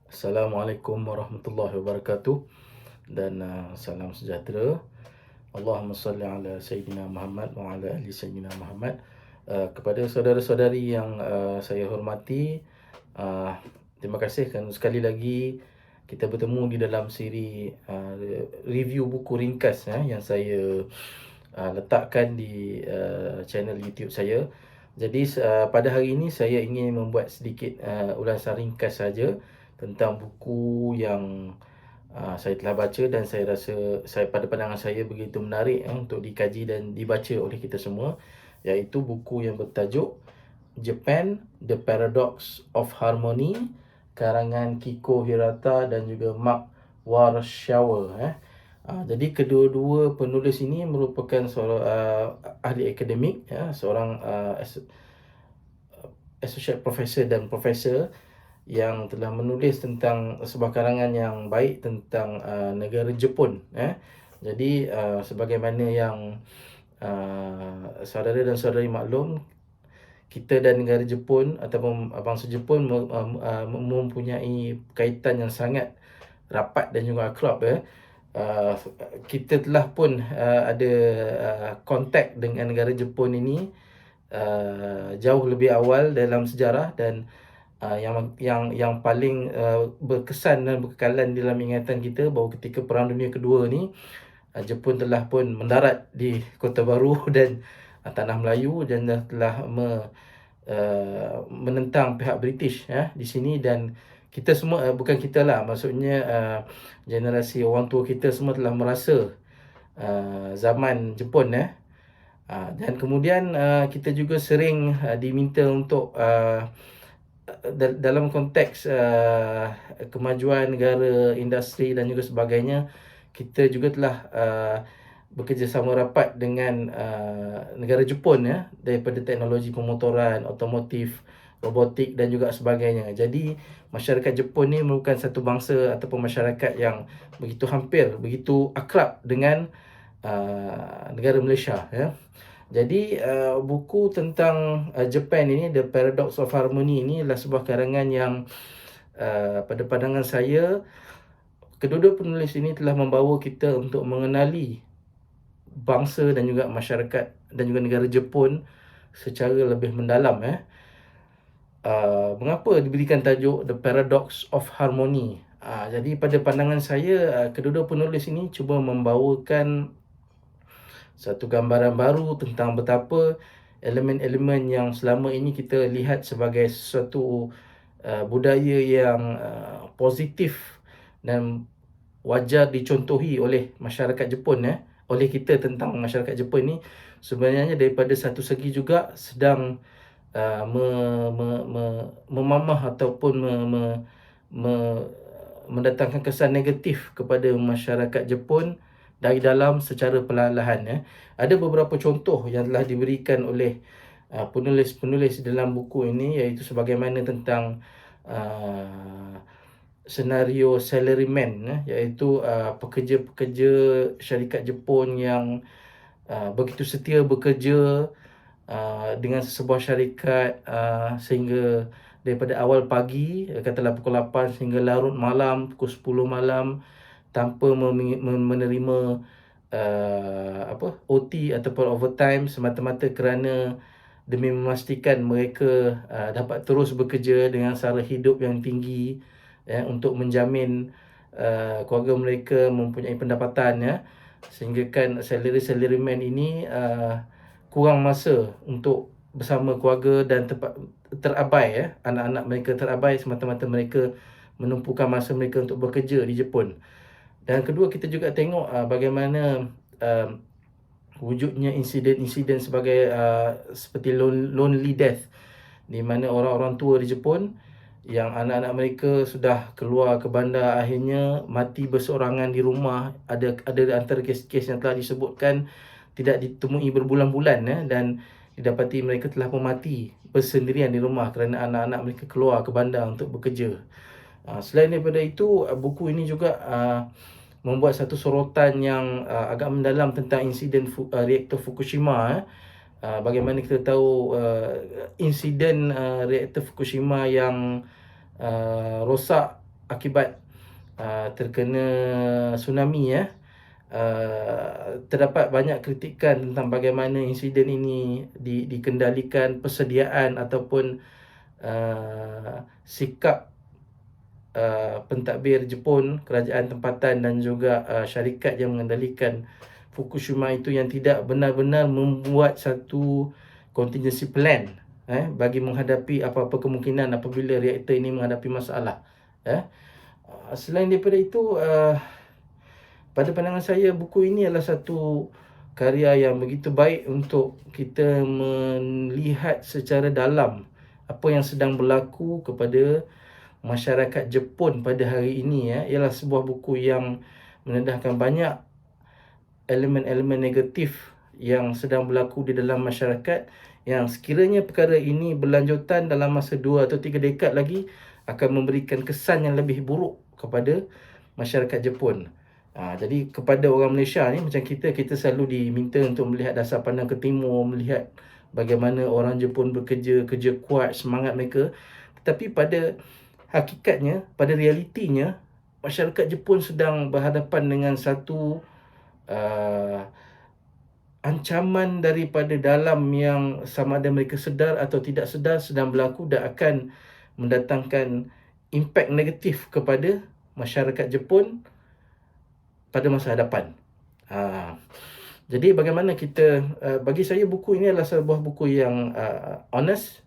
Assalamualaikum warahmatullahi wabarakatuh dan salam sejahtera. Allahumma salli ala Sayyidina Muhammad wa ala ahli Sayyidina Muhammad. Kepada saudara-saudari yang saya hormati, uh, terima kasih kerana sekali lagi kita bertemu di dalam siri review buku ringkas yang saya letakkan di channel YouTube saya. Jadi pada hari ini saya ingin membuat sedikit ulasan ringkas saja tentang buku yang saya telah baca dan saya rasa pada pandangan saya begitu menarik untuk dikaji dan dibaca oleh kita semua, iaitu buku yang bertajuk Japan: The Paradox of Harmony, karangan Kiko Hirata dan juga Mark Warshauer. Jadi kedua-dua penulis ini merupakan seorang ahli akademik, seorang associate professor dan profesor yang telah menulis tentang sebuah karangan yang baik tentang negara Jepun. Jadi sebagaimana yang saudara dan saudari maklum, kita dan negara Jepun ataupun bangsa Jepun mempunyai kaitan yang sangat rapat dan juga akrab. Kita telah pun ada kontak dengan negara Jepun ini jauh lebih awal dalam sejarah, dan yang paling berkesan dan berkekalan dalam ingatan kita bahawa ketika Perang Dunia Kedua ni, Jepun telah pun mendarat di Kota Baru dan tanah Melayu, dan telah menentang pihak British di sini. Dan kita semua, bukan kita lah, maksudnya generasi orang tua kita semua telah merasa zaman Jepun. Dan kemudian kita juga sering diminta untuk dalam konteks kemajuan negara, industri dan juga sebagainya, kita juga telah bekerjasama rapat dengan negara Jepun daripada teknologi pemotoran, otomotif, robotik dan juga sebagainya. Jadi masyarakat Jepun ni merupakan satu bangsa ataupun masyarakat yang begitu akrab dengan negara Malaysia. Jadi buku tentang Japan ini, The Paradox of Harmony ini adalah sebuah karangan yang pada pandangan saya, kedua-dua penulis ini telah membawa kita untuk mengenali bangsa dan juga masyarakat dan juga negara Jepun secara lebih mendalam. Mengapa diberikan tajuk The Paradox of Harmony? Jadi pada pandangan saya, kedua-dua penulis ini cuba membawakan satu gambaran baru tentang betapa elemen-elemen yang selama ini kita lihat sebagai sesuatu budaya yang positif dan wajar dicontohi oleh masyarakat Jepun, oleh kita tentang masyarakat Jepun ni, sebenarnya daripada satu segi juga sedang memamah ataupun mendatangkan kesan negatif kepada masyarakat Jepun dari dalam secara perlahan-lahan. Ada beberapa contoh yang telah diberikan oleh penulis-penulis dalam buku ini, iaitu sebagaimana tentang senario salaryman, iaitu pekerja-pekerja syarikat Jepun yang begitu setia bekerja dengan sebuah syarikat sehingga daripada awal pagi, katalah pukul 8 sehingga larut malam, pukul 10 malam, tanpa menerima OT ataupun overtime, semata-mata kerana demi memastikan mereka dapat terus bekerja dengan sara hidup yang tinggi, untuk menjamin keluarga mereka mempunyai pendapatan, sehingga kan salaryman ini kurang masa untuk bersama keluarga dan terabai, anak-anak mereka terabai semata-mata mereka menumpukan masa mereka untuk bekerja di Jepun. Dan kedua, kita juga tengok bagaimana wujudnya insiden-insiden sebagai seperti lonely death, di mana orang-orang tua di Jepun yang anak-anak mereka sudah keluar ke bandar akhirnya mati berseorangan di rumah. Ada antara kes-kes yang telah disebutkan tidak ditemui berbulan-bulan, dan didapati mereka telah mati bersendirian di rumah kerana anak-anak mereka keluar ke bandar untuk bekerja. Selain daripada itu, buku ini juga membuat satu sorotan yang agak mendalam tentang insiden reaktor Fukushima. Bagaimana kita tahu insiden reaktor Fukushima yang rosak akibat terkena tsunami ya. Terdapat banyak kritikan tentang bagaimana insiden ini dikendalikan, persediaan ataupun sikap pentadbir Jepun, kerajaan tempatan dan juga syarikat yang mengendalikan Fukushima itu yang tidak benar-benar membuat satu contingency plan bagi menghadapi apa-apa kemungkinan apabila reaktor ini menghadapi masalah. Selain daripada itu, pada pandangan saya buku ini adalah satu karya yang begitu baik untuk kita melihat secara dalam apa yang sedang berlaku kepada masyarakat Jepun pada hari ini ialah sebuah buku yang mendedahkan banyak elemen-elemen negatif yang sedang berlaku di dalam masyarakat, yang sekiranya perkara ini berlanjutan dalam masa 2 atau 3 dekad lagi akan memberikan kesan yang lebih buruk kepada masyarakat Jepun. Jadi kepada orang Malaysia ni, macam kita selalu diminta untuk melihat dasar pandang ke timur, melihat bagaimana orang Jepun bekerja, kerja kuat, semangat mereka. Tetapi pada hakikatnya, pada realitinya, masyarakat Jepun sedang berhadapan dengan satu ancaman daripada dalam yang sama ada mereka sedar atau tidak sedar sedang berlaku dan akan mendatangkan impak negatif kepada masyarakat Jepun pada masa hadapan. Jadi bagaimana kita, bagi saya buku ini adalah sebuah buku yang honest.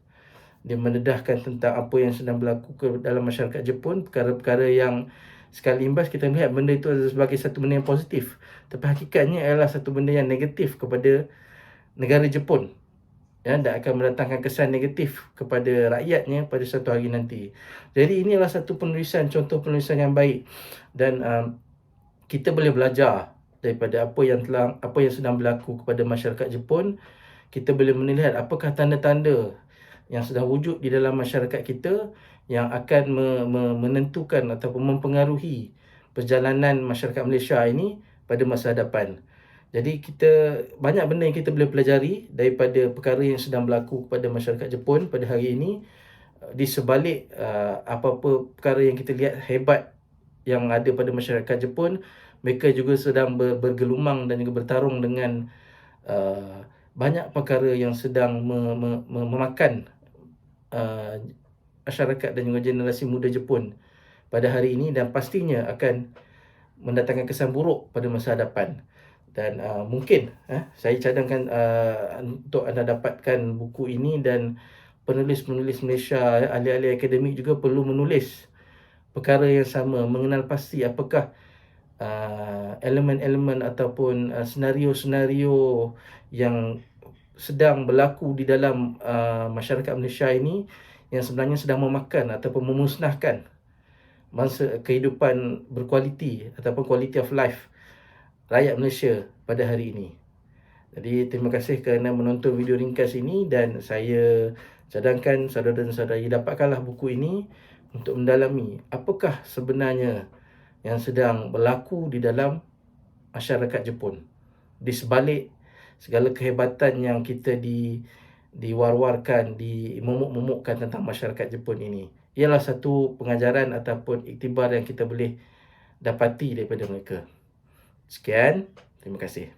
Dia mendedahkan tentang apa yang sedang berlaku dalam masyarakat Jepun, perkara-perkara yang sekali imbas kita melihat benda itu sebagai satu benda yang positif, tapi hakikatnya adalah satu benda yang negatif kepada negara Jepun dan akan mendatangkan kesan negatif kepada rakyatnya pada satu hari nanti. Jadi ini adalah satu contoh penulisan yang baik, dan kita boleh belajar daripada apa yang sedang berlaku kepada masyarakat Jepun. Kita boleh melihat apakah tanda-tanda yang sedang wujud di dalam masyarakat kita yang akan menentukan ataupun mempengaruhi perjalanan masyarakat Malaysia ini pada masa hadapan. Jadi banyak benda yang kita boleh pelajari daripada perkara yang sedang berlaku kepada masyarakat Jepun pada hari ini. Di sebalik apa-apa perkara yang kita lihat hebat yang ada pada masyarakat Jepun, mereka juga sedang bergelumang dan juga bertarung dengan banyak perkara yang sedang memakan masyarakat dan juga generasi muda Jepun pada hari ini, dan pastinya akan mendatangkan kesan buruk pada masa hadapan. Dan mungkin saya cadangkan untuk anda dapatkan buku ini, dan penulis-penulis Malaysia, ahli-ahli akademik juga perlu menulis perkara yang sama, mengenal pasti apakah elemen-elemen ataupun senario-senario yang sedang berlaku di dalam masyarakat Malaysia ini yang sebenarnya sedang memakan ataupun memusnahkan masa kehidupan berkualiti ataupun quality of life rakyat Malaysia pada hari ini. Jadi terima kasih kerana menonton video ringkas ini, dan saya cadangkan saudara dan saudari dapatkanlah buku ini untuk mendalami apakah sebenarnya yang sedang berlaku di dalam masyarakat Jepun di sebalik segala kehebatan yang kita diwar-warkan, dimomok-momokkan tentang masyarakat Jepun ini. Ialah satu pengajaran ataupun iktibar yang kita boleh dapati daripada mereka. Sekian, terima kasih.